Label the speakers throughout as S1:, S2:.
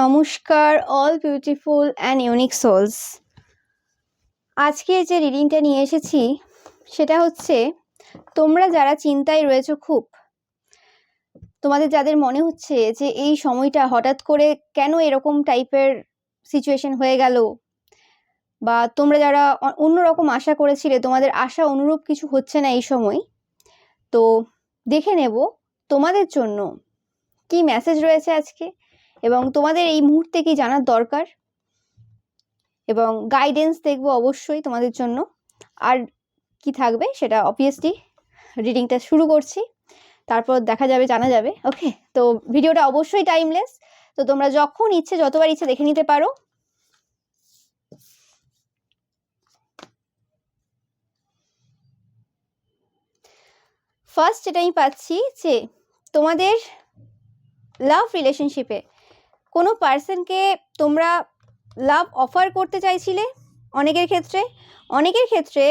S1: নমস্কার all beautiful and unique souls. আজকে যে রিডিংটা নিয়ে এসেছি সেটা হচ্ছে তোমরা যারা চিন্তায় রয়েছো খুব, তোমাদের যাদের মনে হচ্ছে যে এই সময়টা হঠাৎ করে কেন এরকম টাইপের সিচুয়েশন হয়ে গেল, বা তোমরা যারা অন্যরকম আশা করেছিলে তোমাদের আশা অনুরূপ কিছু হচ্ছে না এই সময়, তো দেখে নেব তোমাদের জন্য কি মেসেজ রয়েছে আজকে এবং তোমাদের এই মুহূর্তে কি জানার দরকার, এবং গাইডেন্স দেখবো অবশ্যই তোমাদের জন্য। আর কি থাকবে সেটা অবভিয়াসলি রিডিংটা শুরু করছি, তারপর দেখা যাবে, জানা যাবে। ওকে, তো ভিডিওটা অবশ্যই টাইমলেস, তো তোমরা যখন ইচ্ছে যতবার ইচ্ছে দেখে নিতে পারো। ফার্স্ট যেটা আমি পাচ্ছি যে তোমাদের লাভ রিলেশনশিপে কোনো পার্সনকে তোমরা লাভ অফার করতে চাইছিলে। অনেকের ক্ষেত্রে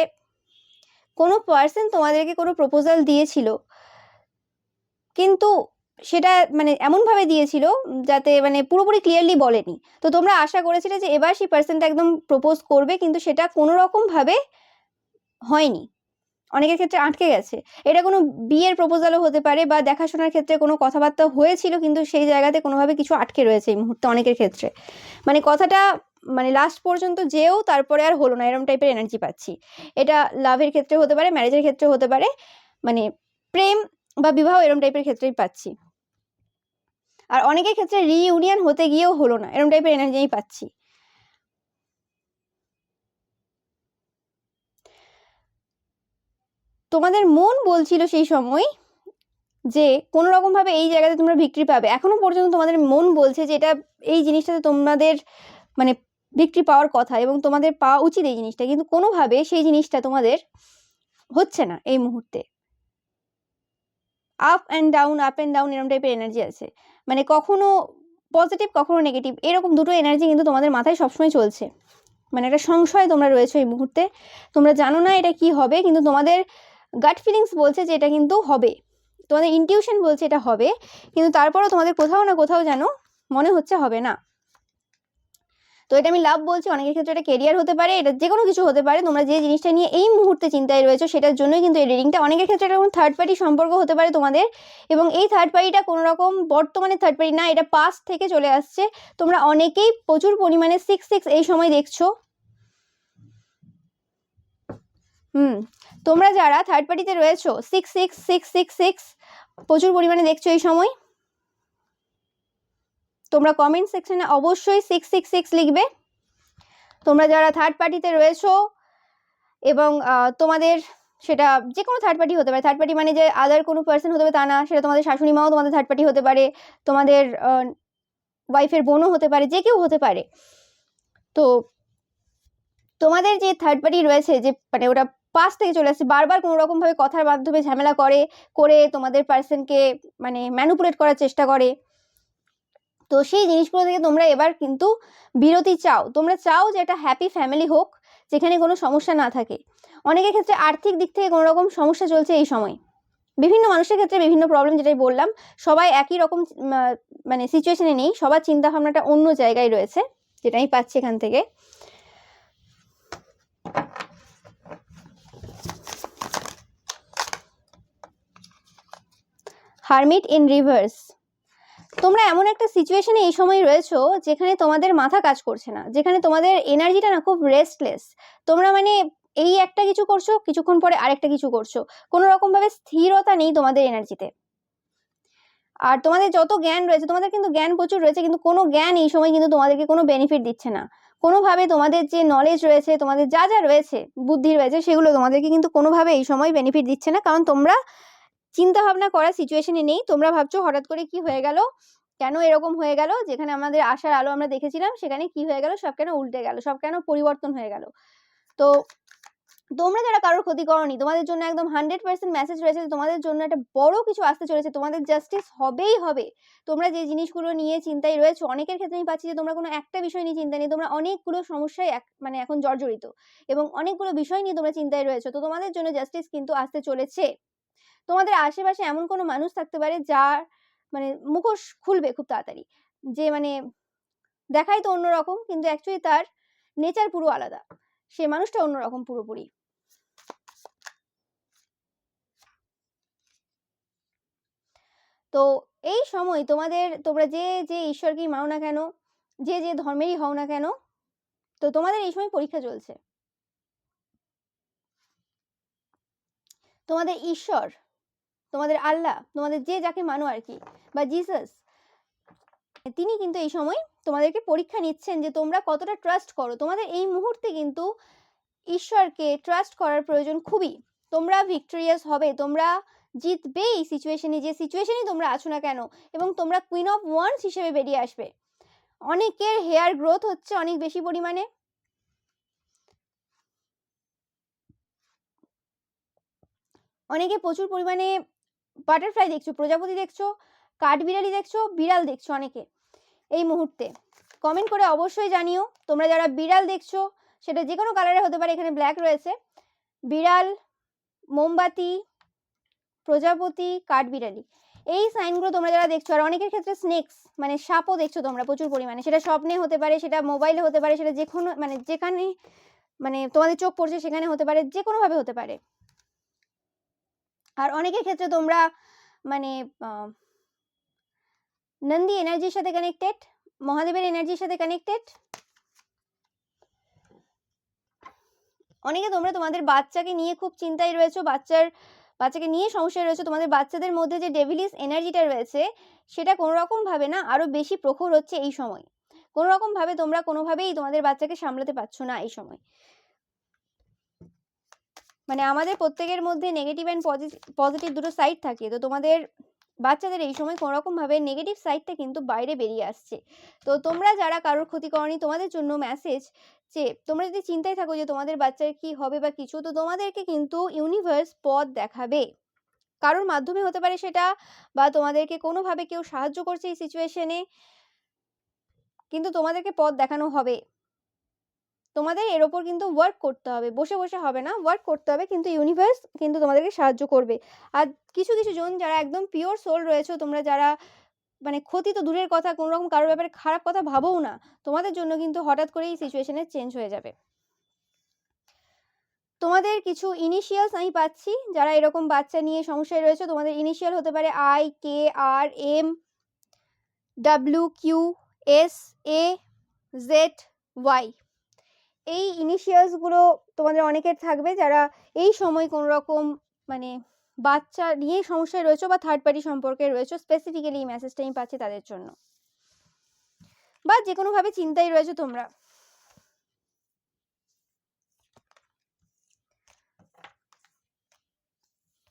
S1: কোনো পার্সন তোমাদেরকে কোনো প্রপোজাল দিয়েছিল, কিন্তু সেটা মানে এমনভাবে দিয়েছিল যাতে মানে পুরোপুরি ক্লিয়ারলি বলেনি। তো তোমরা আশা করেছিলে যে এবার সেই পার্সনটা একদম প্রপোজ করবে, কিন্তু সেটা কোনো রকমভাবে হয়নি। অনেকের ক্ষেত্রে আটকে গেছে। এটা কোনো বিয়ের প্রপোজালও হতে পারে, বা দেখাশোনার ক্ষেত্রে কোনো কথাবার্তা হয়েছিল কিন্তু সেই জায়গাতে কোনোভাবে কিছু আটকে রয়েছে এই মুহূর্তে অনেকের ক্ষেত্রে। মানে কথাটা মানে লাস্ট পর্যন্ত যেও তারপরে আর হলো না, এরকম টাইপের এনার্জি পাচ্ছি। এটা লাভের ক্ষেত্রে হতে পারে, ম্যারেজের ক্ষেত্রে হতে পারে, মানে প্রেম বা বিবাহ এরকম টাইপের ক্ষেত্রেই পাচ্ছি। আর অনেকের ক্ষেত্রে রিইউনিয়ন হতে গিয়েও হলো না, এরকম টাইপের এনার্জি আমি পাচ্ছি। তোমাদের মন বলছিল সেই সময় যে কোনো রকমভাবে এই জায়গাতে তোমরা ভিক্টরি পাবে। এখনো পর্যন্ত তোমাদের মন বলছে যে এটা এই জিনিসটাতে তোমাদের মানে ভিক্টরি পাওয়ার কথা এবং তোমাদের পাওয়া উচিত এই জিনিসটা, কিন্তু কোনোভাবে সেই জিনিসটা তোমাদের হচ্ছে না এই মুহূর্তে। আপ অ্যান্ড ডাউন এরকম টাইপের এনার্জি আছে, মানে কখনো পজিটিভ কখনো নেগেটিভ, এরকম দুটো এনার্জি কিন্তু তোমাদের মাথায় সবসময় চলছে। মানে একটা সংশয় তোমরা রয়েছে এই মুহূর্তে, তোমরা জানো না এটা কি হবে, কিন্তু তোমাদের গাট ফিলিংস বলছে যে এটা কিন্তু হবে, তোমাদের ইনটিউশন বলছে এটা হবে, কিন্তু তারপরেও তোমাদের কোথাও না কোথাও যেন মনে হচ্ছে হবে না। তো এটা আমি লাভ বলছি, অনেকের ক্ষেত্রে এটা কেরিয়ার হতে পারে, এটা যে কোনো কিছু হতে পারে। তোমরা যে জিনিসটা নিয়ে এই মুহূর্তে চিন্তায় রয়েছো সেটার জন্যই কিন্তু এই রিডিংটা। অনেকের ক্ষেত্রে এটা কোনো থার্ড পার্টি সম্পর্ক হতে পারে তোমাদের, এবং এই থার্ড পার্টিটা কোনো রকম বর্তমানে থার্ড পার্টি না, এটা পাস্ট থেকে চলে আসছে। তোমরা অনেকেই প্রচুর পরিমাণে 6 এই সময় দেখছো। তোমরা যারা থার্ড পার্টিতে রয়েছো 6 প্রচুর পরিমাণে দেখছো এই সময়। তোমরা কমেন্ট সেকশনে অবশ্যই 6 লিখবে। তোমরা যারা থার্ড পার্টিতে রয়েছো এবং তোমাদের সেটা যে কোনো থার্ড পার্টি হতে পারে, থার্ড পার্টি মানে যে আদার কোনো পার্সন হতে পারে তা না, সেটা তোমাদের শাশুড়ি মাও তোমাদের থার্ড পার্টি হতে পারে, তোমাদের ওয়াইফের বোনও হতে পারে, যে কেউ হতে পারে। তো তোমাদের যে থার্ড পার্টি রয়েছে, যে মানে ওটা পাশ থেকে চলে আসছে, বারবার কোনো রকমভাবে কথার মাধ্যমে ঝামেলা করে তোমাদের পার্সনকে মানে ম্যানুপুলেট করার চেষ্টা করে। তো সেই জিনিসগুলো থেকে তোমরা এবার কিন্তু বিরতি চাও। তোমরা চাও যে একটা হ্যাপি ফ্যামিলি হোক, যেখানে কোনো সমস্যা না থাকে। অনেকের ক্ষেত্রে আর্থিক দিক থেকে কোনো রকম সমস্যা চলছে এই সময়। বিভিন্ন মানুষের ক্ষেত্রে বিভিন্ন প্রবলেম, যেটাই বললাম, সবাই একই রকম মানে সিচুয়েশনে নেই, সবার চিন্তা ভাবনাটা অন্য জায়গায় রয়েছে, যেটা আমি পাচ্ছি এখান থেকে। Hermit in reverse. তোমরা এমন একটা সিচুয়েশনে এই সময় রয়েছো যেখানে তোমাদের মাথা কাজ করছে না, যেখানে তোমাদের এনার্জিটা না খুব রেস্টলেস। তোমরা মানে এই একটা কিছু করছো, কিছুক্ষণ পরে আরেকটা কিছু করছো, কোনো রকম ভাবে স্থিরতা নেই তোমাদের এনার্জিতে। আর তোমাদের যত জ্ঞান রয়েছে, তোমাদের কিন্তু জ্ঞান প্রচুর রয়েছে, কিন্তু কোনো জ্ঞান এই সময় কিন্তু তোমাদেরকে কোনো বেনিফিট দিচ্ছে না। কোনোভাবে তোমাদের যে নলেজ রয়েছে, তোমাদের যা যা রয়েছে, বুদ্ধি রয়েছে, সেগুলো তোমাদেরকে কিন্তু কোনোভাবে এই সময় বেনিফিট দিচ্ছে না, কারণ তোমরা চিন্তা ভাবনা করার সিচুয়েশনে নেই। তোমরা ভাবছো হঠাৎ করে কি হয়ে গেল, কেন এরকম হয়ে গেল, যেখানে আমাদের আশার আলো আমরা দেখেছিলাম সেখানে কি হয়ে গেল, সব কেন উল্টে গেল, সব কেন পরিবর্তন হয়ে গেল। তো তোমরা যারা কারোর ক্ষতি করনি, তোমাদের জন্য একদম 100% মেসেজ রয়েছে, তোমাদের জন্য একটা বড় কিছু আসতে চলেছে, তোমাদের জাস্টিস হবেই হবে। তোমরা যে জিনিসগুলো নিয়ে চিন্তায় রয়েছো, অনেকের ক্ষেত্রে আমি পাচ্ছি যে তোমরা কোনো একটা বিষয় নিয়ে চিন্তা নেই, তোমরা অনেকগুলো সমস্যায় মানে এখন জর্জরিত, এবং অনেকগুলো বিষয় নিয়ে তোমরা চিন্তায় রয়েছো। তো তোমাদের জন্য জাস্টিস কিন্তু আসতে চলেছে। তোমাদের আশেপাশে এমন কোনো মানুষ থাকতে পারে যার মানে মুখোশ খুলবে খুব তাড়াতাড়ি, যে মানে দেখাই তো অন্যরকম, কিন্তু অ্যাকচুয়ালি তার নেচার পুরো আলাদা, সে মানুষটা অন্যরকম পুরোপুরি। তো এই সময় তোমরা যে যে ঈশ্বরকেই মানো না কেন, যে যে ধর্মেরই হও না কেন, তো তোমাদের এই সময় পরীক্ষা চলছে। তোমাদের ঈশ্বর, তোমাদের আল্লাহ, তোমাদের যে যাকে মানো আর কি, বা জিসাস, তিনি কিন্তু এই সময় তোমাদেরকে পরীক্ষা নিচ্ছেন যে তোমরা কতটা ট্রাস্ট করো। তোমাদের এই মুহূর্তে কিন্তু ঈশ্বরকে ট্রাস্ট করার প্রয়োজন খুবই। তোমরা ভিক্টোরিয়াস হবে, তোমরা জিতবে এই সিচুয়েশনে, যে সিচুয়েশনেই তোমরা আছো না কেন, এবং তোমরা কুইন অফ ওয়ান্স হিসেবে বেরিয়ে আসবে। অনেকের হেয়ার গ্রোথ হচ্ছে অনেক বেশি পরিমাণে, অনেকে প্রচুর পরিমাণে বাটারফ্লাই দেখছো, প্রজাপতি দেখছো, কাঠবিড়ালি দেখছো, বিড়াল দেখছো অনেকে এই মুহূর্তে। কমেন্ট করে অবশ্যই জানিও তোমরা যারা বিড়াল দেখছো, সেটা যে কোনো কালারে হতে পারে, এখানে ব্ল্যাক রয়েছে। বিড়াল, মোমবাতি, প্রজাপতি, কাঠবিড়ালি, এই সাইনগুলো তোমরা যারা দেখছো। আর অনেকের ক্ষেত্রে স্নেকস মানে সাপও দেখছো তোমরা প্রচুর পরিমাণে, সেটা স্বপ্নে হতে পারে, সেটা মোবাইলে হতে পারে, সেটা যে কোনো মানে যেখানে মানে তোমাদের চোখ পড়ছে সেখানে হতে পারে, যে কোনোভাবে হতে পারে। আর অনেকের ক্ষেত্রে তোমরা মানে নন্দী এনার্জির সাথে কানেক্টেড, মহাদেবের এনার্জির সাথে কানেক্টেড। অনেকে তোমরা তোমাদের বাচ্চাকে নিয়ে খুব চিন্তায় রয়েছো, বাচ্চাকে নিয়ে সমস্যায় রয়েছে। তোমাদের বাচ্চাদের মধ্যে যে ডেভিলিস এনার্জিটা রয়েছে, সেটা কোনো রকম ভাবে না আরো বেশি প্রখর হচ্ছে এই সময়। কোনো রকম ভাবে তোমরা কোনোভাবেই তোমাদের বাচ্চাকে সামলাতে পারছো না এই সময়। মানে আমাদের প্রত্যেকের মধ্যে নেগেটিভ অ্যান্ড পজিটিভ দুটো সাইড থাকে, তো তোমাদের বাচ্চাদের এই সময় কোনো রকম ভাবে নেগেটিভ সাইডটা কিন্তু বাইরে বেরিয়ে আসছে। তো তোমরা যারা কারোর ক্ষতি করনি, তোমাদের জন্য মেসেজ যে তোমরা যদি চিন্তায় থাকো যে তোমাদের বাচ্চার কি হবে বা কিছু, তো তোমাদেরকে কিন্তু ইউনিভার্স পথ দেখাবে। কারোর মাধ্যমে হতে পারে সেটা, বা তোমাদেরকে কোনোভাবে কেউ সাহায্য করছে এই সিচুয়েশনে, কিন্তু তোমাদেরকে পথ দেখানো হবে। তোমাদের এর ওপর কিন্তু ওয়ার্ক করতে হবে, বসে বসে হবে না, ওয়ার্ক করতে হবে, কিন্তু ইউনিভার্স কিন্তু তোমাদেরকে সাহায্য করবে। আর কিছু কিছু জন যারা একদম পিওর সোল রয়েছে, তোমরা যারা মানে ক্ষতি তো দূরের কথা, কোনো রকম কারোর ব্যাপারে খারাপ কথা ভাবোও না, তোমাদের জন্য কিন্তু হঠাৎ করে এই সিচুয়েশনে চেঞ্জ হয়ে যাবে। তোমাদের কিছু ইনিশিয়ালস আমি পাচ্ছি, যারা এরকম বাচ্চা নিয়ে সমস্যায় রয়েছে, তোমাদের ইনিশিয়াল হতে পারে I, K, R, M, W, Q, S, A, Z, Y. এই ইনিশিয়ালসগুলো তোমাদের অনেকের থাকবে যারা এই সময় কোনো রকম মানে বাচ্চা নিয়ে সমস্যায় রয়েছে বা থার্ড পার্টি সম্পর্কে রয়েছে। স্পেসিফিক্যালি এই মেসেজটা আমি পাচ্ছি তাদের জন্য, বা যে কোনোভাবে চিন্তায় রয়েছে তোমরা।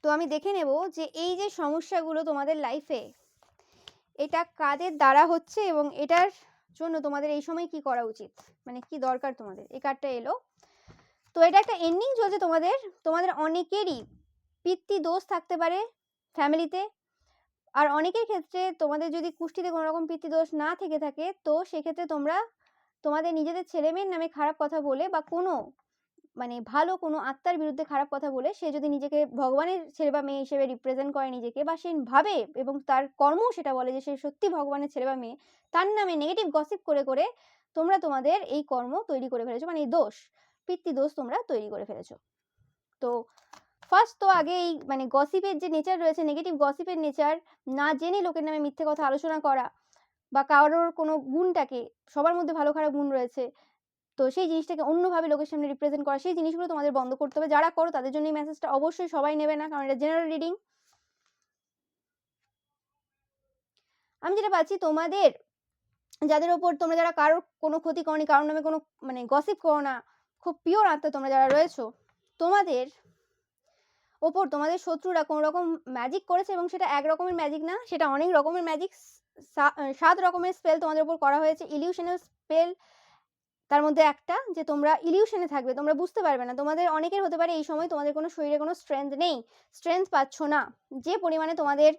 S1: তো আমি দেখে নেব যে এই যে সমস্যাগুলো তোমাদের লাইফে, এটা কাদের দ্বারা হচ্ছে এবং এটার জন্য তোমাদের এই সময় কি করা উচিত, মানে কি দরকার তোমাদের। এই কার্ডটা এলো, তো এটা একটা এন্ডিং চলছে তোমাদের অনেকেরই পিতৃ দোষ থাকতে পারে ফ্যামিলিতে। আর অনেকের ক্ষেত্রে তোমাদের যদি কুষ্টিতে কোনো রকম পিতৃদোষ না থেকে থাকে, তো সেক্ষেত্রে তোমরা তোমাদের নিজেদের ছেলেমেয়ের নামে খারাপ কথা বলে, বা কোনো মানে ভালো কোনো আত্মার বিরুদ্ধে খারাপ কথা বলে, সে যদি নিজেকে ভগবানের ছেলে বা মেয়ে হিসেবে রিপ্রেজেন্ট করে নিজেকে, বা সে ভাবে এবং তার কর্ম সেটা বলে যে সে সত্যি ভগবানের ছেলে বা মেয়ে, তার নামে নেগেটিভ গসিপ করে করে তোমরা তোমাদের এই কর্ম তৈরি করে ফেলেছো, মানে এই দোষ, পিতৃদোষ তোমরা তৈরি করে ফেলেছো। তো ফার্স্ট তো আগে এই মানে গসিপের যে নেচার রয়েছে, নেগেটিভ গসিপের নেচার, না জেনে লোকের নামে মিথ্যে কথা আলোচনা করা, বা কারোর কোনো গুণটাকে, সবার মধ্যে ভালো খারাপ গুণ রয়েছে, তো সেই জিনিসটাকে অন্যভাবে লোকের সামনে রিপ্রেজেন্ট করা, সেই জিনিসগুলো তোমাদের বন্ধ করতে হবে। যারা করো তাদের জন্য এই মেসেজটা অবশ্যই সবাই নেবে না, কারণ এটা জেনারেল রিডিং। আমি যেটা পাচ্ছি তোমাদের যাদের ওপর, তোমরা যারা কারোর কোনো ক্ষতি করনি, কারোর নামে কোনো মানে গসিপ করো না, খুব পিওর আত্মা তোমরা যারা রয়েছো, তোমাদের ওপর তোমাদের শত্রুরা কোনো রকম ম্যাজিক করেছে, এবং সেটা এক রকমের ম্যাজিক না, সেটা অনেক রকমের ম্যাজিক। 7 রকমের স্পেল তোমাদের উপর করা হয়েছে, ইলিউশনাল স্পেল। তার মধ্যে একটা যে তোমরা ইলিউশনে থাকবে, তোমরা বুঝতে পারবে না। তোমাদের অনেকের হতে পারে এই সময় তোমাদের কোনো শরীরে কোনো স্ট্রেংথ নেই, স্ট্রেংথ পাচ্ছ না, যে পরিমাণে তোমাদের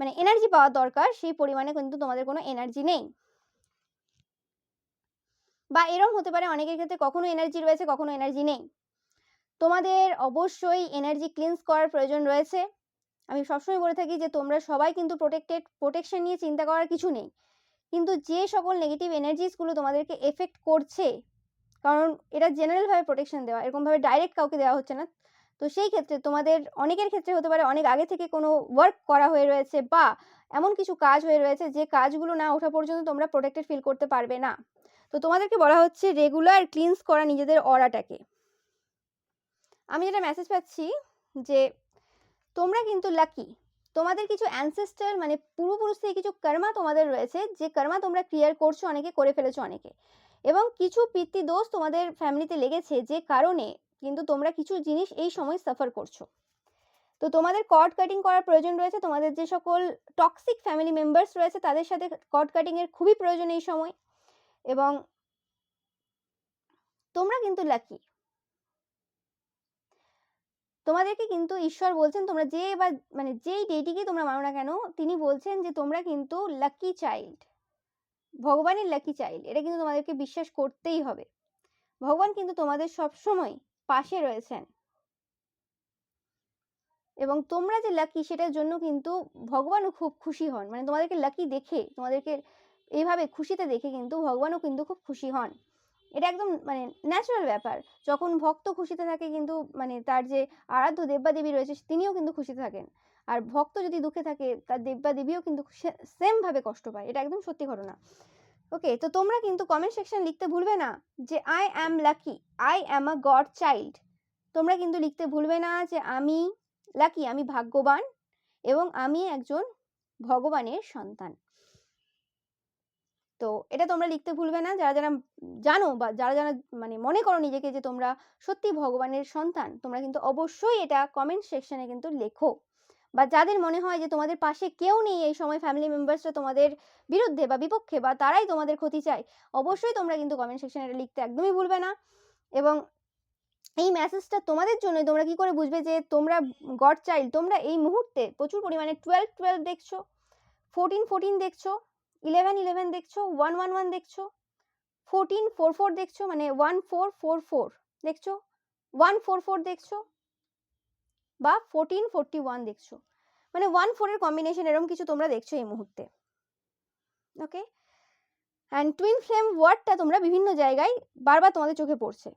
S1: মানে এনার্জি পাওয়ার দরকার সেই পরিমাণে কিন্তু তোমাদের কোনো এনার্জি নেই। বা এরকম হতে পারে অনেকের ক্ষেত্রে কখনো এনার্জি রয়েছে, কখনো এনার্জি নেই। তোমাদের অবশ্যই এনার্জি ক্লিনস করার প্রয়োজন রয়েছে। আমি সবসময় বলে থাকি যে তোমরা সবাই কিন্তু প্রোটেকশন নিয়ে চিন্তা করার কিছু নেই, কিন্তু যে সকল নেগেটিভ এনার্জিসগুলো তোমাদেরকে এফেক্ট করছে, কারণ এটা জেনারেলভাবে প্রোটেকশন দেওয়া, এরকমভাবে ডাইরেক্ট কাউকে দেওয়া হচ্ছে না, তো সেই ক্ষেত্রে তোমাদের অনেকের ক্ষেত্রে হতে পারে অনেক আগে থেকে কোনো ওয়ার্ক করা হয়ে রয়েছে বা এমন কিছু কাজ হয়ে রয়েছে যে কাজগুলো না ওঠা পর্যন্ত তোমরা প্রোটেক্টেড ফিল করতে পারবে না। তো তোমাদেরকে বলা হচ্ছে রেগুলার ক্লিনস করা নিজেদের অরাটাকে। আমি যেটা মেসেজ পাচ্ছি যে তোমরা কিন্তু লাকি, তোমাদের কিছু অ্যানসেস্টার মানে পূর্বপুরুষ থেকে কিছু কর্মা তোমাদের রয়েছে, যে কর্মা তোমরা ক্লিয়ার করছো, অনেকে করে ফেলেছো অনেকে, এবং কিছু পিতৃদোষ তোমাদের ফ্যামিলিতে লেগেছে যে কারণে কিন্তু তোমরা কিছু জিনিস এই সময় সাফার করছো। তো তোমাদের কর্ড কাটিং করার প্রয়োজন রয়েছে, তোমাদের যে সকল টক্সিক ফ্যামিলি মেম্বার্স রয়েছে তাদের সাথে কর্ড কাটিংয়ের খুবই প্রয়োজন এই সময়, এবং তোমরা কিন্তু লাকি। তোমাদেরকে কিন্তু ঈশ্বর বলছেন, তোমরা যে বা মানে যেই ডেটিকে তোমরা মানো না কেন, তিনি বলছেন যে তোমরা কিন্তু লাকি চাইল্ড, ভগবানের লাকি চাইল্ড। এটা কিন্তু তোমাদেরকে বিশ্বাস করতেই হবে। ভগবান কিন্তু তোমাদের সব সময় পাশে রয়েছেন, এবং তোমরা যে লাকি সেটার জন্য কিন্তু ভগবানও খুব খুশি হন। মানে তোমাদেরকে লাকি দেখে, তোমাদেরকে এইভাবে খুশিতে দেখে কিন্তু ভগবানও কিন্তু খুব খুশি হন। এটা একদম মানে ন্যাচারাল ব্যাপার। যখন ভক্ত খুশিতে থাকে কিন্তু মানে তার যে আরাধ্য দেবদেবী রয়েছে তিনিও কিন্তু খুশিতে থাকেন, আর ভক্ত যদি দুঃখে থাকে তার দেবদেবীও কিন্তু সেম ভাবে কষ্ট পায়। এটা একদম সত্যি ঘটনা। ওকে, তো তোমরা কিন্তু কমেন্ট সেকশন লিখতে ভুলবে না যে I am lucky, I am a god child. তোমরা কিন্তু লিখতে ভুলবে না যে আমি লাকি, আমি ভাগ্যবান, এবং আমি একজন ভগবানের সন্তান। তো এটা তোমরা লিখতে ভুলবে না। যারা যারা জানো বা যারা যারা মানে মনে করো নিজেকে যে তোমরা সত্যি ভগবানের সন্তান, তোমরা কিন্তু অবশ্যই এটা কমেন্ট সেকশনে কিন্তু লেখো। বা যাদের মনে হয় যে তোমাদের পাশে কেউ নেই এই সময়, ফ্যামিলি মেম্বার্সরা তোমাদের বিরুদ্ধে বা বিপক্ষে, বা তারাই তোমাদের ক্ষতি চায়, অবশ্যই তোমরা কিন্তু কমেন্ট সেকশনে এটা লিখতে একদমই ভুলবে না। এবং এই মেসেজটা তোমাদের জন্যই। তোমরা কি করে বুঝবে যে তোমরা গড চাইল্ড? তোমরা এই মুহূর্তে প্রচুর পরিমাণে 12 দেখছো, 14 দেখছো, 11 দেখছো, 1 দেখছো, 14 দেখছো, মানে 1444 দেখছো, 144 দেখছো, বা 1441 দেখছো, মানে 14 এর কম্বিনেশন এরকম কিছু তোমরা দেখছো এই মুহূর্তে। ওকে, অ্যান্ড টুইন ফ্লেম ওয়ার্ডটা তোমরা বিভিন্ন জায়গায় বারবার তোমাদের চোখে পড়ছে,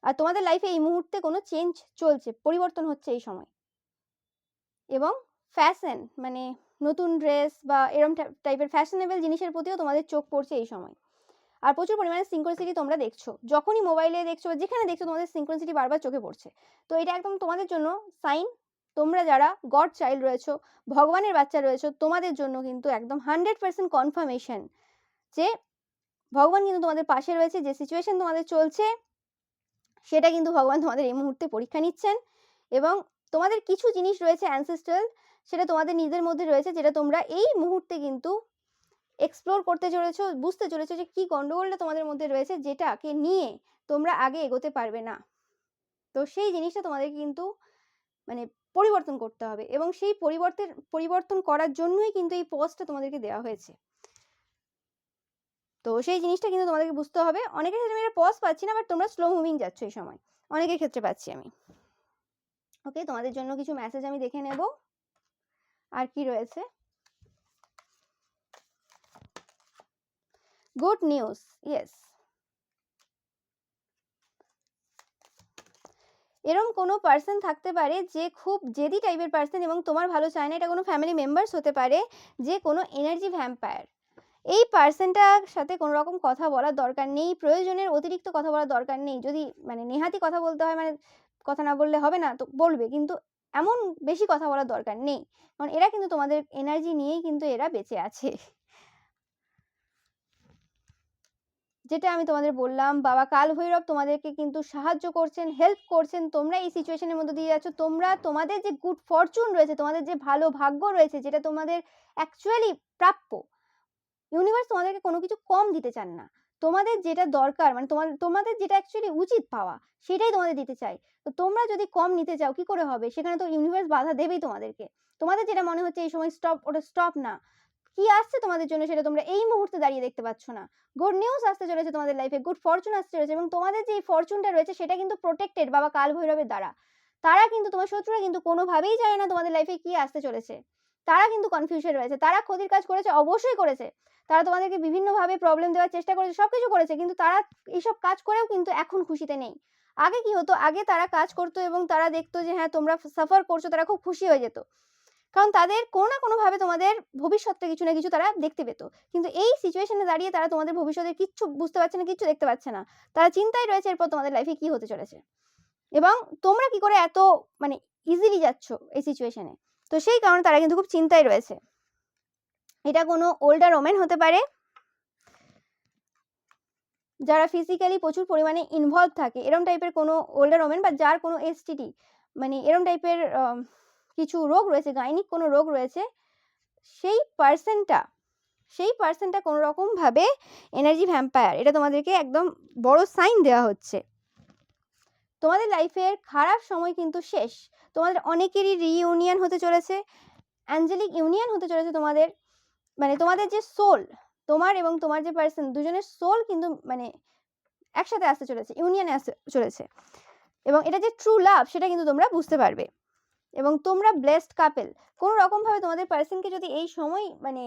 S1: আর তোমাদের লাইফে এই মুহূর্তে কোনো চেঞ্জ চলছে, পরিবর্তন হচ্ছে এই সময়। এবং ফ্যাশন মানে নতুন ড্রেস বা এরম টাইপের ফ্যাশনেবল জিনিসের প্রতিও তোমাদের চোখ পড়ছে এই সময়। আর প্রচুর পরিমাণে সিনক্রোনিসিটি তোমরা দেখছো, যখনই মোবাইলে দেখছো বা যেখানে দেখছো তোমাদের সিনক্রোনিসিটি বারবার চোখে পড়ছে। তো এটা একদম তোমাদের জন্য সাইন। তোমরা যারা গড চাইল্ড রয়েছো, ভগবানের বাচ্চা রয়েছো, তোমাদের জন্য কিন্তু একদম 100% কনফার্মেশন যে ভগবান কিন্তু তোমাদের পাশে রয়েছে। যে সিচুয়েশন তোমাদের চলছে সেটা কিন্তু ভগবান তোমাদের এই মুহূর্তে পরীক্ষা নিচ্ছেন, এবং তোমাদের কিছু জিনিস রয়েছে অ্যানসেস্ট্রাল, সেটা তোমাদের নিজেদের মধ্যে রয়েছে, যেটা তোমরা এই মুহূর্তে কিন্তু এক্সপ্লোর করতে চলেছো, বুঝতে চলেছো যে কি গন্ডগোলটা তোমাদের মধ্যে রয়েছে, যেটাকে নিয়ে তোমরা আগে এগোতে পারবে না। তো সেই জিনিসটা তোমাদের কিন্তু মানে পরিবর্তন করতে হবে, এবং সেই পরিবর্তন করার জন্যই কিন্তু এই পজটা তোমাদেরকে দেওয়া হয়েছে। তো সেই জিনিসটা কিন্তু তোমাদেরকে বুঝতে হবে। অনেকের ক্ষেত্রে আমি এটা পজ পাচ্ছি না, বাট তোমরা স্লো মুভিং যাচ্ছ এই সময়, অনেকের ক্ষেত্রে পাচ্ছি আমি। ওকে, তোমাদের জন্য কিছু মেসেজ আমি দেখে নেব আর কি রয়েছে। Good news, yes. এরকম কোনো পার্সন থাকতে পারে যে খুব জেদি টাইপের পার্সন এবং তোমার ভালো চায় না। এটা কোনো ফ্যামিলি মেম্বার্স হতে পারে, যে কোনো এনার্জি ভ্যাম্পায়ার। এই পার্সনটার সাথে কোনো রকম কথা বলার দরকার নেই, প্রয়োজনের অতিরিক্ত কথা বলার দরকার নেই। যদি মানে নেহাতি কথা বলতে হয়, মানে কথা না বললে হবে না তো বলবে, কিন্তু এমন বেশি কথা বলার দরকার নেই, কারণ এরা কিন্তু তোমাদের এনার্জি নিয়েই কিন্তু এরা বেঁচে আছে। যেটা আমি তোমাদের বললাম, বাবা কাল ভৈরব তোমাদেরকে কিন্তু সাহায্য করছেন, হেল্প করছেন। তোমরা এই সিচুয়েশনের মধ্যে দিয়ে যাচ্ছ, তোমরা তোমাদের যে গুড ফরচুন রয়েছে, তোমাদের যে ভালো ভাগ্য রয়েছে, যেটা তোমাদের অ্যাকচুয়ালি প্রাপ্য, ইউনিভার্স তোমাদেরকে কোনো কিছু কম দিতে চান না। তোমাদের যেটা দরকার, মানে তোমাদের যেটা অ্যাকচুয়ালি উচিত পাওয়া, সেটাই তোমাদের দিতে চাই। তো তোমরা যদি কম নিতে চাও কি করে হবে? সেখানে তো ইউনিভার্স বাধা দেবেই তোমাদেরকে। তোমাদের যেটা মনে হচ্ছে এই সময় স্টপ, ওটা স্টপ না। কি আসছে তোমাদের জন্য সেটা তোমরা এই মুহূর্তে দাঁড়িয়ে দেখতে পাচ্ছ না। গুড নিউজ আসতে চলেছে তোমাদের লাইফে, গুড ফরচুন আসতে চলেছে, এবং তোমাদের যে ফরচুনটা রয়েছে সেটা কিন্তু প্রোটেক্টেড বাবা কাল ভৈরবের দ্বারা। তারা কিন্তু, তোমার শত্রুরা কিন্তু কোনোভাবেই জানে না তোমাদের লাইফে কি আসতে চলেছে। তারা কিন্তু কনফিউশন রয়েছে, তারা ক্ষতির কাজ করেছে, অবশ্যই করেছে। তারা তোমাদেরকে বিভিন্নভাবে প্রবলেম দেওয়ার চেষ্টা করেছে, সবকিছু করেছে, কিন্তু তারা এইসব কাজ করেও কিন্তু এখন খুশিতে নেই। আগে কি হতো, আগে তারা কাজ করতো এবং তারা দেখতো যে হ্যাঁ তোমরা সাফার করছো, তারা খুব খুশি হয়ে যেত, কারণ তাদের কোনো না কোনোভাবে তোমাদের ভবিষ্যৎটা কিছু না কিছু তারা দেখতে পেত। কিন্তু এই সিচুয়েশনে দাঁড়িয়ে তারা তোমাদের ভবিষ্যতের কিচ্ছু বুঝতে পারছে না, কিচ্ছু দেখতে পাচ্ছে না। তারা চিন্তায় রয়েছে এরপর তোমাদের লাইফে কি হতে চলেছে এবং তোমরা কি করে এত মানে ইজিলি যাচ্ছ এই সিচুয়েশনে। তো সেই কারণে তারা কিন্তু খুব চিন্তায় রয়েছে। এটা কোনো ওল্ডার ওমেন হতে পারে, যারা ফিজিক্যালি প্রচুর পরিমাণে ইনভলভ থাকে, এরম টাইপের কোনো ওল্ডার ওমেন, বা যার কোনো এসটিডি মানে এরম টাইপের কিছু রোগ রয়েছে, গাইনিক কোনো রোগ রয়েছে, সেই পার্সনটা কোনো রকমভাবে এনার্জি ভ্যাম্পায়ার, এটা তোমাদেরকে একদম বড় সাইন দেওয়া হচ্ছে। তোমাদের লাইফের খারাপ সময় কিন্তু শেষ। তোমাদের অনেকেরই রিইউনিয়ন হতে চলেছে, অ্যাঞ্জেলিক ইউনিয়ন হতে চলেছে তোমাদের, মানে তোমাদের যে সোল, তোমার এবং তোমার যে পার্সন, দুজনের সোল কিন্তু মানে একসাথে আসতে চলেছে, ইউনিয়নে আসতে চলেছে, এবং এটা যে ট্রু লাভ সেটা কিন্তু তোমরা বুঝতে পারবে। এবং তোমরা ব্লেসড কাপেল। কোনো রকমভাবে তোমাদের পার্সনকে যদি এই সময় মানে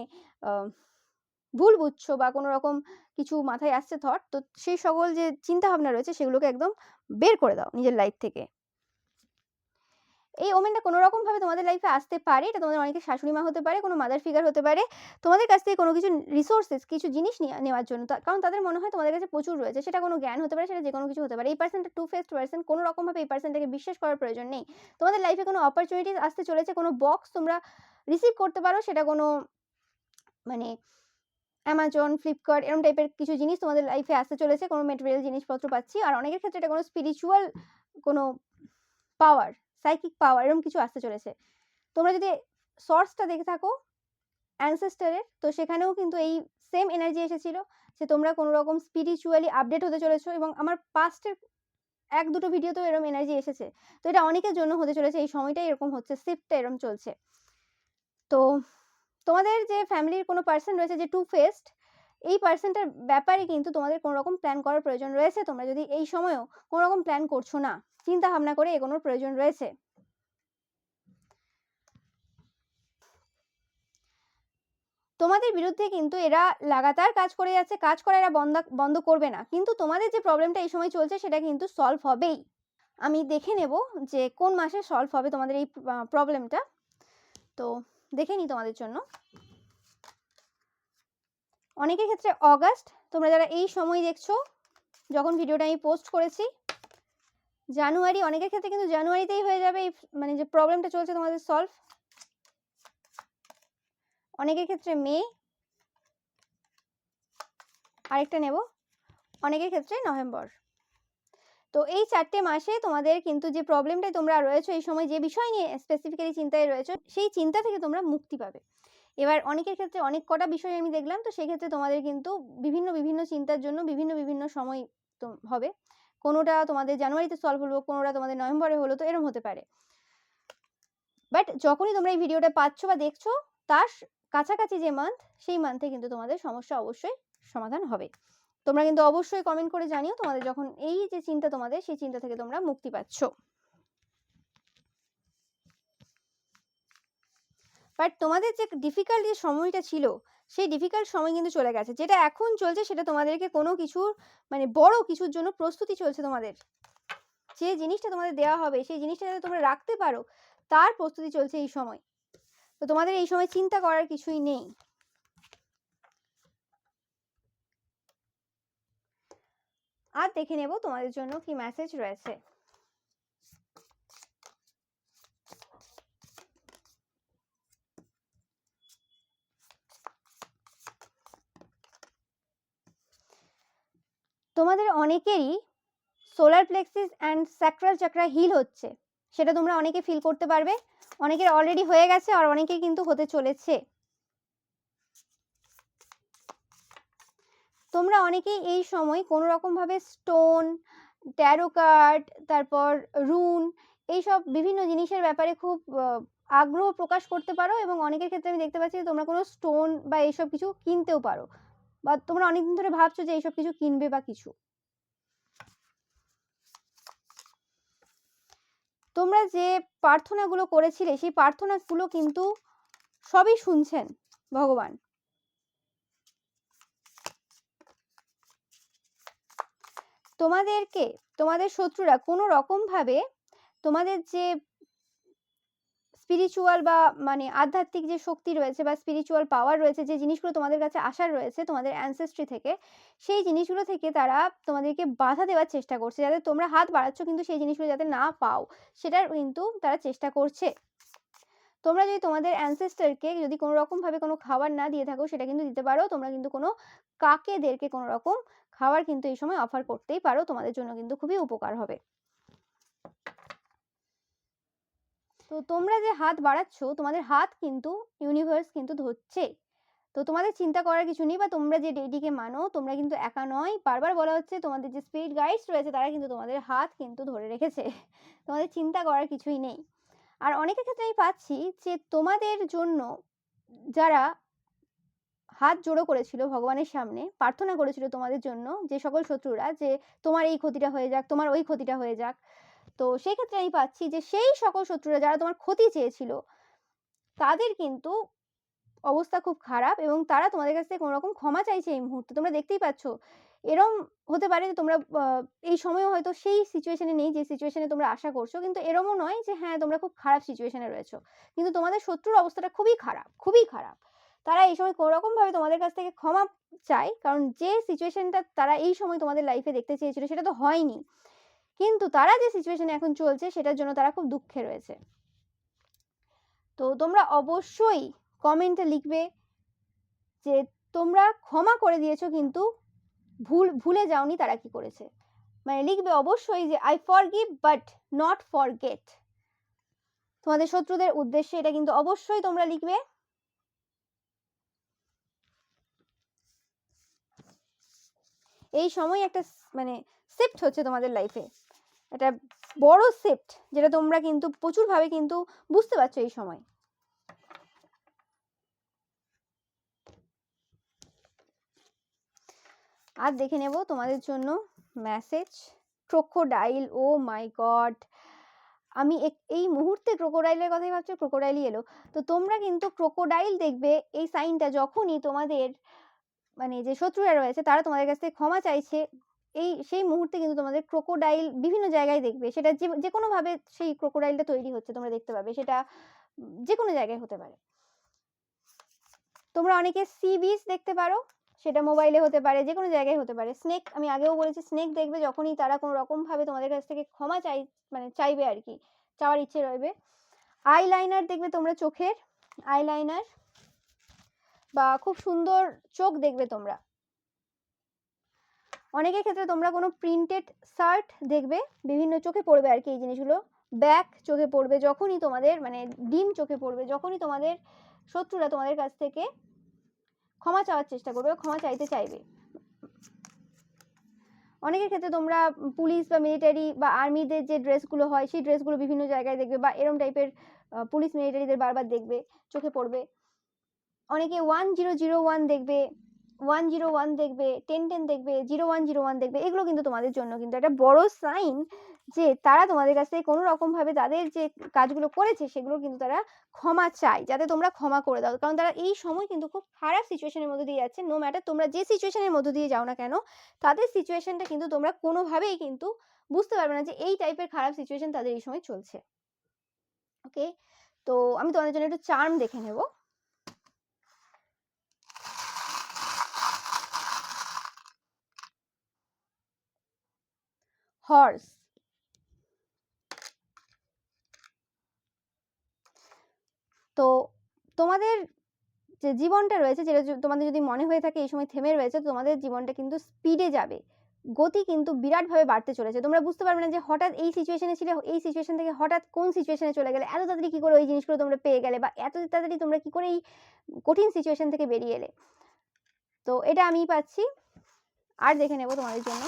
S1: ভুল বুঝছো বা কোনো রকম কিছু মাথায় আসছে থট, তো সেই সকল যে চিন্তা ভাবনা রয়েছে সেগুলোকে একদম বের করে দাও নিজের লাইফ থেকে। এই ওমেনটা কোনো রকমভাবে তোমাদের লাইফে আসতে পারে, এটা তোমাদের অনেকের শাশুড়ি মা হতে পারে, কোনো মাদার ফিগার হতে পারে, তোমাদের কাছ থেকে কোনো কিছু রিসোর্সেস, কিছু জিনিস নেওয়ার জন্য, কারণ তাদের মনে হয় তোমাদের কাছে প্রচুর রয়েছে, সেটা কোনো জ্ঞান হতে পারে, সেটা যে কোনো কিছু হতে পারে। এই পার্সনটা টু ফেসড পার্সন, কোনো রকমভাবে এই পার্সনটাকে বিশ্বাস করার প্রয়োজন নেই। তোমাদের লাইফে কোনো অপরচুনিটিস আসতে চলেছে, কোনো বক্স তোমরা রিসিভ করতে পারো, সেটা কোনো মানে অ্যামাজন, ফ্লিপকার্ট এরকম টাইপের কিছু জিনিস তোমাদের লাইফে আসতে চলেছে, কোনো মেটেরিয়াল জিনিসপত্র পাচ্ছি। আর অনেকের ক্ষেত্রে এটা কোনো স্পিরিচুয়াল কোনো পাওয়ার, সাইকিক পাওয়ার এরকম কিছু আসতে চলেছে। তোমরা যদি সোর্সটা দেখে থাকো অ্যানসেস্টারের, তো সেখানেও কিন্তু এই সেম এনার্জি এসেছিল যে তোমরা কোনো রকম স্পিরিচুয়ালি আপডেট হতে চলেছো, এবং আমার পাস্টের এক দুটো ভিডিওতেও এরকম এনার্জি এসেছে। তো এটা অনেকের জন্য হতে চলেছে, এই সময়টাই এরকম হচ্ছে, শিফটটা এরকম চলছে। তো তোমাদের যে ফ্যামিলির কোনো পার্সন রয়েছে যে টু ফেসড, এই পার্সনটার ব্যাপারে কিন্তু তোমাদের কোনো রকম প্ল্যান করার প্রয়োজন রয়েছে। তোমরা যদি এই সময়েও কোনো রকম প্ল্যান করছো না, চিন্তা ভাবনা করে এগোনোর প্রয়োজন রয়েছে। তোমাদের বিরুদ্ধে কিন্তু এরা লাগাতার কাজ করে যাচ্ছে, কাজ করা এরা বন্ধ করবে না, কিন্তু তোমাদের যে প্রবলেমটা এই সময় চলছে সেটা কিন্তু সলভ হবেই। আমি দেখে নেব যে কোন মাসে সলভ হবে তোমাদের এই প্রবলেমটা। তো দেখে নিই তোমাদের জন্য। অনেকের ক্ষেত্রে অগাস্ট, তোমরা যারা এই সময় দেখছো যখন ভিডিওটা আমি পোস্ট করেছি, জানুয়ারি, অনেকের ক্ষেত্রে কিন্তু জানুয়ারিতেই হয়ে যাবে এই মানে যে প্রবলেমটা চলছে তোমাদের সলভ। অনেকের ক্ষেত্রে মে, আরেকটা নেব, অনেকের ক্ষেত্রে নভেম্বর। তো এই 4টে মাসে তোমাদের কিন্তু যে প্রবলেমটাই তোমরা রয়েছো এই সময়, যে বিষয় নিয়ে স্পেসিফিক্যালি চিন্তায় রয়েছো, সেই চিন্তা থেকে তোমরা মুক্তি পাবে। এবার অনেকের ক্ষেত্রে অনেক কটা বিষয় আমি দেখলাম, তো সেই ক্ষেত্রে তোমাদের কিন্তু বিভিন্ন চিন্তার জন্য বিভিন্ন সময় হবে। কোনোটা তোমাদের জানুয়ারিতে সলভ হলো, কোনোটা তোমাদের নভেম্বরে হলো, তো এরকম হতে পারে। বাট যখনই তোমরা এই ভিডিওটা পাচ্ছ বা দেখছো, তার কাছাকাছি যে মান্থ, সেই মান্থে কিন্তু তোমাদের সমস্যা অবশ্যই সমাধান হবে। তোমরা কিন্তু অবশ্যই কমেন্ট করে জানিও তোমাদের যখন এই যে চিন্তা তোমাদের, সেই চিন্তা থেকে তোমরা মুক্তি পাচ্ছ। বাট তোমাদের যে ডিফিকাল্ট যে সময়টা ছিল, সেই ডিফিকাল্ট সময় কিন্তু চলে গেছে। যেটা এখন চলছে সেটা তোমাদেরকে কোনো কিছুর মানে বড় কিছুর জন্য প্রস্তুতি চলছে তোমাদের। যে জিনিসটা তোমাদের দেওয়া হবে, সেই জিনিসটা যাতে তোমরা রাখতে পারো, তার প্রস্তুতি চলছে এই সময়। তো তোমাদের এই সময় চিন্তা করার কিছুই নেই। আর দেখে নেব তোমাদের জন্য কি মেসেজ রয়েছে। তোমাদের অনেকেরই solar plexus and sacral chakra heal হচ্ছে, সেটা তোমরা অনেকে ফিল করতে পারবে। অনেকের অলরেডি হয়ে গেছে আর অনেকের কিন্তু হতে চলেছে। তোমরা অনেকেই এই সময় কোনো রকমভাবে স্টোন, ট্যারো কার্ড, তারপর রুন, এইসব বিভিন্ন জিনিসের ব্যাপারে খুব আগ্রহ প্রকাশ করতে পারো, এবং অনেকের ক্ষেত্রে আমি দেখতে পাচ্ছি যে তোমরা কোনো স্টোন বা এইসব কিছু কিনতেও পারো, বা তোমরা অনেকদিন ধরে ভাবছো যে এইসব কিছু কিনবে বা কিছু। তোমরা যে প্রার্থনাগুলো করেছিলে সেই প্রার্থনাগুলো কিন্তু সবই শুনছেন ভগবান। তোমাদেরকে তোমাদের শত্রুরা কোনো রকমভাবে তোমাদের যে স্পিরিচুয়াল বা মানে আধ্যাত্মিক যে শক্তি রয়েছে বা স্পিরিচুয়াল পাওয়ার রয়েছে, যে জিনিসগুলো তোমাদের কাছে আসার রয়েছে তোমাদের অ্যানসেস্ট্রি থেকে, সেই জিনিসগুলো থেকে তারা তোমাদেরকে বাধা দেওয়ার চেষ্টা করছে, যাতে তোমরা হাত বাড়াচ্ছ কিন্তু সেই জিনিসগুলো যাতে না পাও, সেটার কিন্তু তারা চেষ্টা করছে। তোমরা যদি তোমাদের অ্যানসেস্টরকে যদি কোনো রকমভাবে কোনো খাবার না দিয়ে থাকো, সেটা কিন্তু দিতে পারো। তোমরা কিন্তু কোনো কাকেদেরকে কোনো রকম খাবার কিন্তু এই সময় অফার করতেই পারো, তোমাদের জন্য কিন্তু খুবই উপকার হবে। তো তোমরা যে হাত বাড়াচ্ছ, তোমাদের হাত কিন্তু ইউনিভার্স কিন্তু ধরছে। তো তোমাদের চিন্তা করার কিছু নেই, বা তোমরা যে ডেডিকে মানো, তোমরা কিন্তু একা নয়। বারবার বলা হচ্ছে তোমাদের যে স্পিরিট গাইডস রয়েছে তারা কিন্তু তোমাদের হাত কিন্তু ধরে রেখেছে, তোমাদের চিন্তা করার কিছুই নেই। আর অনেকের ক্ষেত্রে আমি পাচ্ছি যে তোমাদের জন্য যারা হাত জোড়ো করেছিল ভগবানের সামনে, প্রার্থনা করেছিল তোমাদের জন্য, যে সকল শত্রুরা, যে তোমার এই ক্ষতিটা হয়ে যাক, তোমার ওই ক্ষতিটা হয়ে যাক, তো সেই ক্ষেত্রে আমি পাচ্ছি যে সেই সকল শত্রুরা যারা তোমার ক্ষতি চেয়েছিল, তাদের কিন্তু অবস্থা খুব খারাপ এবং তারা তোমাদের কাছ থেকে কোনো রকম ক্ষমা চাইছে এই মুহূর্তে। তোমরা দেখতেই পাচ্ছ, এরম হতে পারে যে তোমরা এই সময়ও হয়তো সেই সিচুয়েশনে নেই যে সিচুয়েশনে তোমরা আশা করছো, কিন্তু এরমও নয় যে হ্যাঁ তোমরা খুব খারাপ সিচুয়েশনে রয়েছো, কিন্তু তোমাদের শত্রুর অবস্থাটা খুবই খারাপ, খুবই খারাপ। তারা এই সময় কোনো রকমভাবে তোমাদের কাছ থেকে ক্ষমা চায়, কারণ যে সিচুয়েশনটা তারা এই সময় তোমাদের লাইফে দেখতে চেয়েছিল সেটা তো হয়নি, কিন্তু তারা যে সিচুয়েশনে এখন চলছে সেটার জন্য তারা খুব দুঃখে রয়েছে। তো তোমরা অবশ্যই কমেন্টে লিখবে যে তোমরা ক্ষমা করে দিয়েছো, কিন্তু ভুলে যাওনি তারা কি করেছে। মানে লিখবে অবশ্যই যে I forgive but not forget. তোমাদের শত্রুদের উদ্দেশ্যে এটা কিন্তু অবশ্যই তোমরা লিখবে। এই সময় একটা মানে শিফট হচ্ছে তোমাদের লাইফে, একটা বড় শিফট, যেটা তোমরা কিন্তু প্রচুরভাবে কিন্তু বুঝতে পারছো এই সময়। আর দেখে নেব তোমাদের জন্য message. Crocodile, O my god, আমি এই মুহূর্তে ক্রোকোডাইলের কথাই ভাবছি, ক্রোকোডাইলই এলো। তো তোমরা কিন্তু ক্রোকোডাইল দেখবে এই সাইনটা যখনই তোমাদের মানে যে শত্রুরা রয়েছে তারা তোমাদের কাছ থেকে ক্ষমা চাইছে, সেই মুহূর্তে কিন্তু তোমাদের ক্রোকোডাইল বিভিন্ন জায়গায় দেখবে। সেটা যে কোনোভাবে সেই ক্রোকোডাইলটা তৈরি হচ্ছে তোমরা দেখতে পাবে, সেটা যে কোনো জায়গায় হতে পারে। তোমরা অনেকে সি বিচ দেখতে পারো, সেটা মোবাইলে হতে পারে, যে কোনো জায়গায় হতে পারে। স্নেক, আমি আগেও বলেছি, স্নেক দেখবে যখনই তারা কোনো রকমভাবে তোমাদের কাছ থেকে ক্ষমা মানে চাইবে আর কি, চাওয়ার ইচ্ছে রইবে। আইলাইনার দেখবে তোমরা, চোখের আইলাইনার বা খুব সুন্দর চোখ দেখবে তোমরা। অনেকের ক্ষেত্রে তোমরা কোনো প্রিন্টেড শার্ট দেখবে, বিভিন্ন চোখে পড়বে আর কি এই জিনিসগুলো। ব্যাক চোখে পড়বে যখনই তোমাদের মানে ডিম চোখে পড়বে যখনই তোমাদের শত্রুরা তোমাদের কাছ থেকে ক্ষমা চাওয়ার চেষ্টা করবে, ক্ষমা চাইতে চাইবে। অনেকের ক্ষেত্রে তোমরা পুলিশ বা মিলিটারি বা আর্মিদের যে ড্রেসগুলো হয় সেই ড্রেসগুলো বিভিন্ন জায়গায় দেখবে, বা এরম টাইপের পুলিশ মিলিটারিদের বারবার দেখবে, চোখে পড়বে। অনেকে 1001 দেখবে, 101 দেখবে, 1010 দেখবে, 0101 দেখবে। এগুলো কিন্তু তোমাদের জন্য কিন্তু একটা বড় সাইন যে তারা তোমাদের কাছ থেকে কোনো রকমভাবে তাদের যে কাজগুলো করেছে সেগুলো কিন্তু তারা ক্ষমা চায়, যাতে তোমরা ক্ষমা করে দাও। কারণ তারা এই সময় কিন্তু খুব খারাপ সিচুয়েশনের মধ্যে দিয়ে যাচ্ছে। নো ম্যাটার তোমরা যে সিচুয়েশনের মধ্যে দিয়ে যাও না কেন, তাদের সিচুয়েশনটা কিন্তু তোমরা কোনোভাবেই কিন্তু বুঝতে পারবে না যে এই টাইপের খারাপ সিচুয়েশন তাদের এই সময় চলছে। ওকে, তো আমি তোমাদের জন্য একটু চার্ম দেখে নেব। হর্স, তো তোমাদের যে জীবনটা রয়েছে, যেটা তোমাদের যদি মনে হয়ে থাকে এই সময় থেমে রয়েছে, তোমাদের জীবনটা কিন্তু স্পিডে যাবে, গতি কিন্তু বিরাটভাবে বাড়তে চলেছে। তোমরা বুঝতে পারবে না যে হঠাৎ এই সিচুয়েশনে ছিলে, এই সিচুয়েশন থেকে হঠাৎ কোন সিচুয়েশনে চলে গেলে, এত তাড়াতাড়ি কি করে ওই জিনিসগুলো তোমরা পেয়ে গেলে, বা এত তাড়াতাড়ি তোমরা কি করে এই কঠিন সিচুয়েশন থেকে বেরিয়ে এলে। তো এটা আমি পাচ্ছি। আর দেখে নেব তোমাদের জন্য,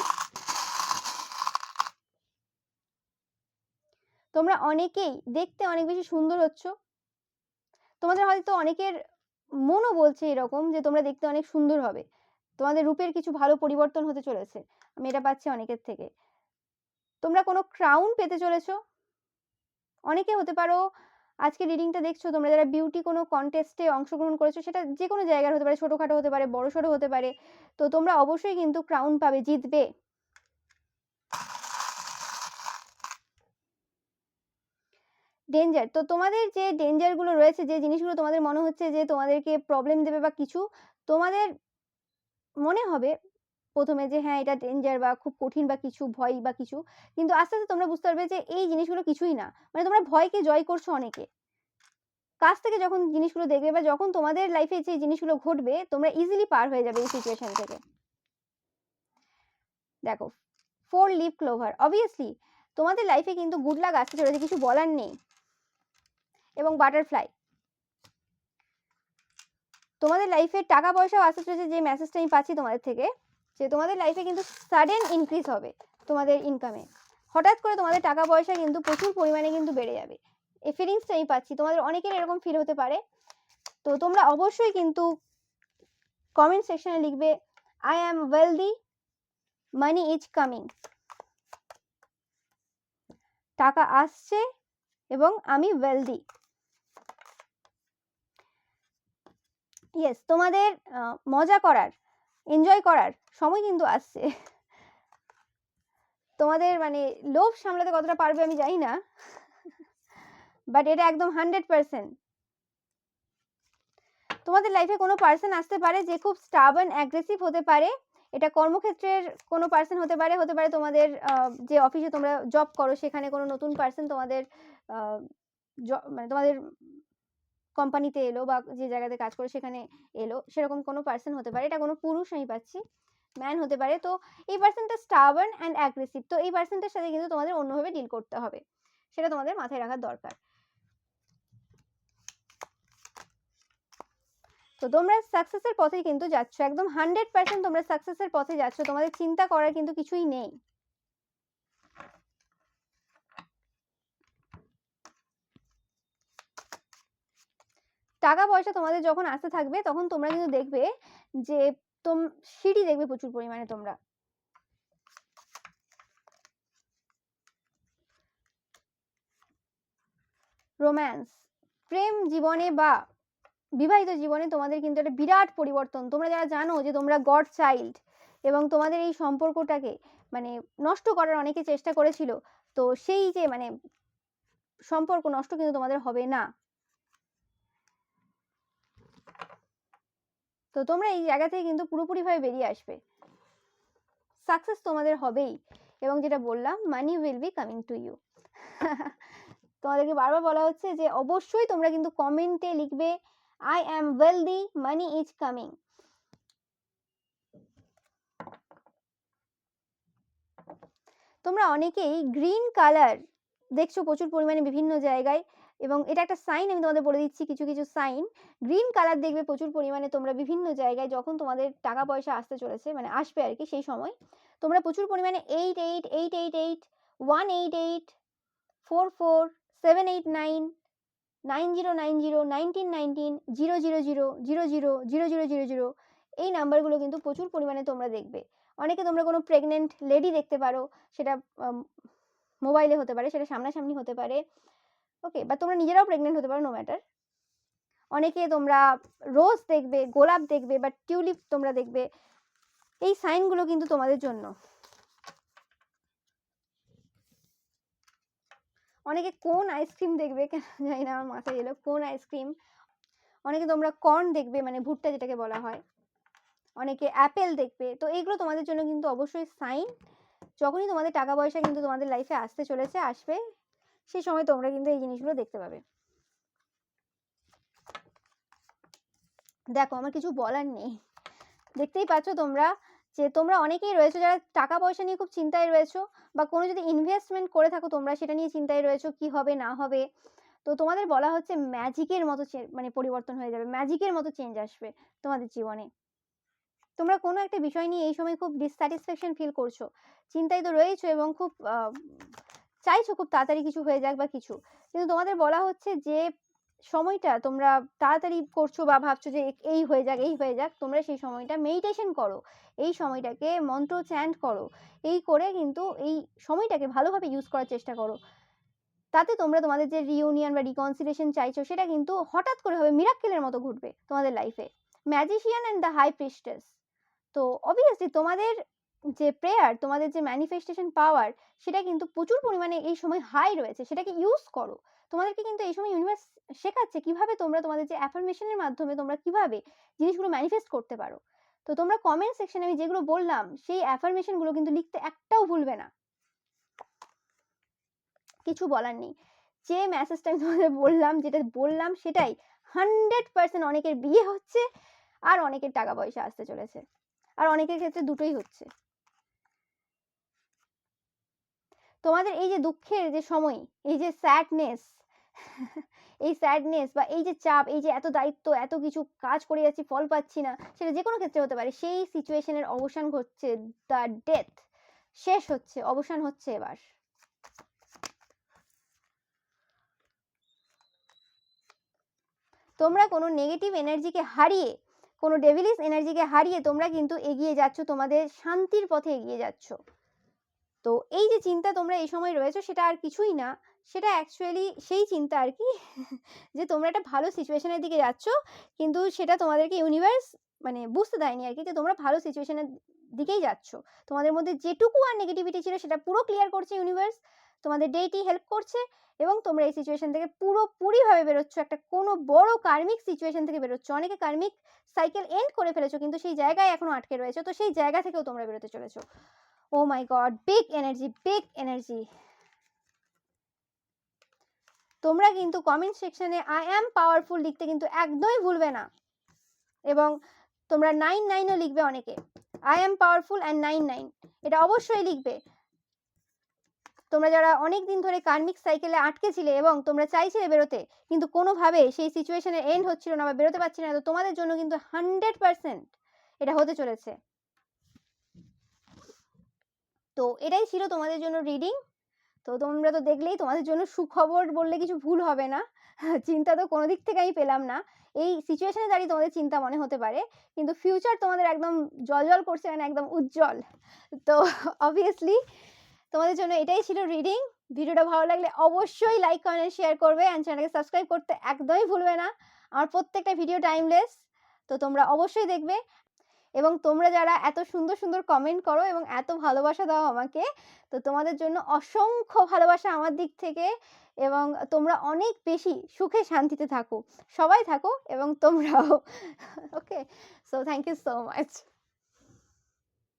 S1: তোমরা অনেকেই দেখতে অনেক বেশি সুন্দর হচ্ছ। তোমাদের হয়তো অনেকের মনও বলছে এরকম যে তোমরা দেখতে অনেক সুন্দর হবে, তোমাদের রূপের কিছু ভালো পরিবর্তন হতে চলেছে, আমি এটা পাচ্ছি অনেকের থেকে। তোমরা কোনো ক্রাউন পেতে চলেছো। অনেকে হতে পারো আজকে রিডিংটা দেখছো তোমরা যারা বিউটি কোনো কন্টেস্টে অংশগ্রহণ করেছো, সেটা যে কোনো জায়গার হতে পারে, ছোটোখাটো হতে পারে, বড়সড় হতে পারে। তো তোমরা অবশ্যই কিন্তু ক্রাউন পাবে, জিতবে। ডেঞ্জার, তো তোমাদের যে ডেঞ্জারগুলো রয়েছে, যে জিনিসগুলো তোমাদের মনে হচ্ছে যে তোমাদেরকে প্রবলেম দেবে বা কিছু, তোমাদের মনে হবে প্রথমে যে হ্যাঁ এটা ডেঞ্জার বা খুব কঠিন বা কিছু ভয় বা কিছু, কিন্তু আস্তে আস্তে তোমরা বুঝতে পারবে যে এই জিনিসগুলো কিছুই না। মানে তোমরা ভয়কে জয় করছো অনেকে। কাছ থেকে যখন জিনিসগুলো দেখবে বা যখন তোমাদের লাইফে যে জিনিসগুলো ঘটবে, তোমরা ইজিলি পার হয়ে যাবে এই সিচুয়েশন থেকে। দেখো, 4 লিফ ক্লোভার, অবভিয়াসলি তোমাদের লাইফে কিন্তু গুড লাক আসতে চলেছে, কিছু বলার নেই। এবং বাটারফ্লাই, তোমাদের লাইফে টাকা পয়সাও আসতে চলেছে। যে মেসেজটা আমি পাচ্ছি তোমাদের থেকে, যে তোমাদের লাইফে কিন্তু সাডেন ইনক্রিজ হবে তোমাদের ইনকামে। হঠাৎ করে তোমাদের টাকা পয়সা কিন্তু প্রচুর পরিমাণে কিন্তু বেড়ে যাবে, এই ফিলিংসটা আমি পাচ্ছি। তোমাদের অনেকের এরকম ফিল হতে পারে। তো তোমরা অবশ্যই কিন্তু কমেন্ট সেকশনে লিখবে I am wealthy, money is coming. টাকা আসছে এবং আমি ওয়েলদি। ইয়েস, তোমাদের মজা করার, এনজয় করার সময় কিন্তু আসছে। তোমাদের মানে লোভ সামলাতে কতটা পারবে আমি জানি না, বাট এটা একদম 100%। তোমাদের লাইফে কোনো পার্সন আসতে পারে যে খুব স্টাবার্ন, অ্যাগ্রেসিভ হতে পারে। এটা কর্মক্ষেত্রের কোনো পার্সন হতে পারে, হতে পারে তোমাদের যে অফিসে তোমরা জব করো সেখানে কোনো নতুন পার্সন তোমাদের মানে তোমাদের কোম্পানিতে এলো বা যে জায়গাতে কাজ করো সেখানে এলো, সেরকম কোনো পার্সন হতে পারে। এটা কোনো পুরুষ আমি পাচ্ছি, ম্যান হতে পারে। তো এই পার্সনটা স্টাবার্ন অ্যান্ড অ্যাগ্রেসিভ, তো এই পার্সনটার সাথে কিন্তু তোমাদের অন্যভাবে ডিল করতে হবে, সেটা তোমাদের মাথায় রাখার দরকার। তো তোমরা সাকসেসের পথে কিন্তু যাচ্ছ, একদম 100% তোমরা সাকসেসের পথে যাচ্ছ, তোমাদের চিন্তা করার কিন্তু কিছুই নেই। টাকা পয়সা তোমাদের যখন আসতে থাকবে তখন তোমরা কিন্তু দেখবে যে সিঁড়ি দেখবে প্রচুর পরিমাণে তোমরা। রোম্যান্স, প্রেম জীবনে বা বিবাহিত জীবনে তোমাদের কিন্তু একটা বিরাট পরিবর্তন। তোমরা যারা জানো যে তোমরা গড চাইল্ড এবং তোমাদের এই সম্পর্কটাকে মানে নষ্ট করার অনেকে চেষ্টা করেছিল, তো সেই যে মানে সম্পর্ক নষ্ট কিন্তু তোমাদের হবে না। তো তোমরা এই জায়গা থেকে কিন্তু পুরোপুরিভাবে বেরিয়ে আসবে, সাকসেস তোমাদের হবেই। এবং যেটা বললাম, money will be coming to you. তোমাদেরকে বারবার বলা হচ্ছে যে অবশ্যই তোমরা কিন্তু কমেন্টে লিখবে I am wealthy, money is coming. তোমরা অনেকেই গ্রিন কালার দেখছো প্রচুর পরিমাণে বিভিন্ন জায়গায়, এবং এটা একটা সাইন, আমি তোমাদের বলে দিচ্ছি কিছু কিছু সাইন। গ্রিন কালার দেখবে প্রচুর পরিমাণে তোমরা বিভিন্ন জায়গায়, যখন তোমাদের টাকা পয়সা আসতে চলেছে, মানে আসবে আর কি, সেই সময় তোমরা প্রচুর পরিমাণে 888888 188 44 789 9090 1919 000 00 0000 এই নাম্বারগুলো কিন্তু প্রচুর পরিমাণে তোমরা দেখবে। অনেকে তোমরা কোনো প্রেগনেন্ট লেডি দেখতে পারো, সেটা মোবাইলে হতে পারে, সেটা সামনাসামনি হতে পারে, ওকে, বা তোমরা নিজেরাও প্রেগনেন্ট হতে পারো, নো ম্যাটার। অনেকে তোমরা রোজ দেখবে, গোলাপ দেখবে বা টিউলিপ তোমরা দেখবে। এই সাইনগুলো কিন্তু তোমাদের জন্য। অনেকে কোন আইসক্রিম দেখবে, কেন জানি না আমার মাথায় এলো কোন আইসক্রিম। অনেকে তোমরা কর্ন দেখবে, মানে ভুট্টা যেটাকে বলা হয়। অনেকে অ্যাপেল দেখবে। তো এইগুলো তোমাদের জন্য কিন্তু অবশ্যই সাইন। যখনই তোমাদের টাকা পয়সা কিন্তু তোমাদের লাইফে আসতে চলেছে, আসবে, সেই সময় তোমরা কিন্তু এই জিনিসগুলো দেখতে পাবে। দেখো, আমার কিছু বলার নেই, দেখতেই পাচ্ছ তোমরা যে তোমরা অনেকেই রয়েছো যারা টাকা পয়সা নিয়ে খুব চিন্তায় রয়েছো, বা কোনো যদি ইনভেস্টমেন্ট করে থাকো তোমরা সেটা নিয়ে চিন্তায় রয়েছো কি হবে না হবে। তো তোমাদের বলা হচ্ছে ম্যাজিকের মতো মানে পরিবর্তন হয়ে যাবে, ম্যাজিকের মতো চেঞ্জ আসবে তোমাদের জীবনে। তোমরা কোনো একটা বিষয় নিয়ে এই সময় খুব ডিসস্যাটিসফ্যাকশন ফিল করছো, চিন্তায় তো রয়েছো এবং খুব চাইছো খুব তাড়াতাড়ি কিছু হয়ে যাক বা কিছু, কিন্তু তোমাদের বলা হচ্ছে যে সময়টা তোমরা তাড়াতাড়ি করছো বা ভাবছো যে এই হয়ে যাক এই হয়ে যাক, তোমরা সেই সময়টা মেডিটেশন করো, এই সময়টাকে মন্ত্র চ্যান্ট করো, এই করে কিন্তু এই সময়টাকে ভালোভাবে ইউজ করার চেষ্টা করো। তাতে তোমরা তোমাদের যে রিইউনিয়ন বা রিকনসিলিয়েশন চাইছো সেটা কিন্তু হঠাৎ করে হবে, মিরাক্কেলের মতো ঘটবে তোমাদের লাইফে। Magician and the high priestess. তো অবভিয়াসলি তোমাদের যে প্রেয়ার, তোমাদের যে ম্যানিফেস্টেশন পাওয়ার, সেটা কিন্তু প্রচুর পরিমাণে এই সময় হাই রয়েছে, সেটাকে ইউজ করো। তোমাদেরকে কিন্তু এই সময় ইউনিভার্স শেখাচ্ছে কিভাবে তোমরা তোমাদের যে অ্যাফার্মেশনের মাধ্যমে তোমরা কিভাবে জিনিসগুলো ম্যানিফেস্ট করতে পারো। তো তোমরা কমেন্ট সেকশনে আমি যেগুলো বললাম সেই অ্যাফার্মেশনগুলো কিন্তু লিখতে একটাও ভুলবে না। কিছু বলার নেই, যে মেসেজটা আমি তোমাদের বললাম, যেটা বললাম সেটাই 100% অনেকের বিয়ে হচ্ছে আর অনেকের টাকা পয়সা আসতে চলেছে, আর অনেকের ক্ষেত্রে দুটোই হচ্ছে। তোমাদের এই যে দুঃখের যে সময়, এই যে স্যাডনেস এই স্যাডনেস বা এই যে চাপ, এই যে এত দায়িত্ব, এত কিছু কাজ করে যাচ্ছি ফল পাচ্ছি না, সেটা যে কোনো ক্ষেত্রে হতে পারে, সেই সিচুয়েশনের অবসান ঘটছে, দ্য ডেথ শেষ হচ্ছে, অবসান হচ্ছে এবার। তোমরা কোনো নেগেটিভ এনার্জিকে হারিয়ে, কোনো ডেভিলিস এনার্জিকে হারিয়ে তোমরা কিন্তু এগিয়ে যাচ্ছ, তোমাদের শান্তির পথে এগিয়ে যাচ্ছ। তো এই যে চিন্তা তোমরা এই সময় রয়েছো, সেটা আর কিছুই না, সেটা অ্যাকচুয়ালি সেই চিন্তা আর কি যে তোমরা একটা ভালো সিচুয়েশনের দিকে যাচ্ছ, কিন্তু সেটা তোমাদেরকে ইউনিভার্স মানে বুঝতে দেয়নি আর কি, যে তোমরা ভালো সিচুয়েশনের দিকেই যাচ্ছ। তোমাদের মধ্যে যেটুকু আর নেগেটিভিটি ছিল সেটা পুরো ক্লিয়ার করছে ইউনিভার্স, তোমাদের ডেইটি হেল্প করছে, এবং তোমরা এই সিচুয়েশন থেকে পুরোপুরিভাবে বেরোচ্ছ, একটা কোনো বড় কার্মিক সিচুয়েশন থেকে বেরোচ্ছ। অনেকে কার্মিক সাইকেল এন্ড করে ফেলেছো, কিন্তু সেই জায়গায় এখনো আটকে রয়েছে, তো সেই জায়গা থেকেও তোমরা বেরোতে চলেছো। Oh my God, big energy, big energy. তোমরা কিন্তু কমেন্ট সেকশনে আই অ্যাম পাওয়ারফুল লিখতে কিন্তু একদমই ভুলবে না, এবং তোমরা 99ও লিখবে অনেকে, আই অ্যাম পাওয়ারফুল অ্যান্ড 99 এটা অবশ্যই লিখবে। তোমরা যারা অনেক দিন ধরে কার্মিক সাইকেলে আটকে ছিলে এবং তোমরা চাইছিলে বেরোতে, কিন্তু কোনোভাবে সেই সিচুয়েশনের এন্ড হচ্ছিল না বা বেরোতে পারছিলে না, তো তোমাদের জন্য কিন্তু 100% এটা হতে চলেছে। তো এটাই ছিল তোমাদের জন্য রিডিং। তো তোমরা তো দেখলেই, তোমাদের জন্য সুখবর বললে কিছু ভুল হবে না। চিন্তা তো কোনো দিক থেকে আমি পেলাম না। এই সিচুয়েশনে দাঁড়িয়ে তোমাদের চিন্তা মনে হতে পারে, কিন্তু ফিউচার তোমাদের একদম জ্বলজ্বল করছে, মানে একদম উজ্জ্বল। তো অবভিয়াসলি তোমাদের জন্য এটাই ছিল রিডিং। ভিডিওটা ভালো লাগলে অবশ্যই লাইক, কমেন্ট, শেয়ার করবে, অ্যান্ড চ্যানেলকে সাবস্ক্রাইব করতে একদমই ভুলবে না। আমার প্রত্যেকটা ভিডিও টাইমলেস, তো তোমরা অবশ্যই দেখবে। এবং তোমরা যারা এত সুন্দর সুন্দর কমেন্ট করো এবং এত ভালোবাসা দাও আমাকে, তো তোমাদের জন্য অসংখ্য ভালোবাসা আমার দিক থেকে, এবং তোমরা অনেক বেশি সুখে শান্তিতে থাকো, সবাই থাকো, এবং তোমরাও। Okay, so thank you so much.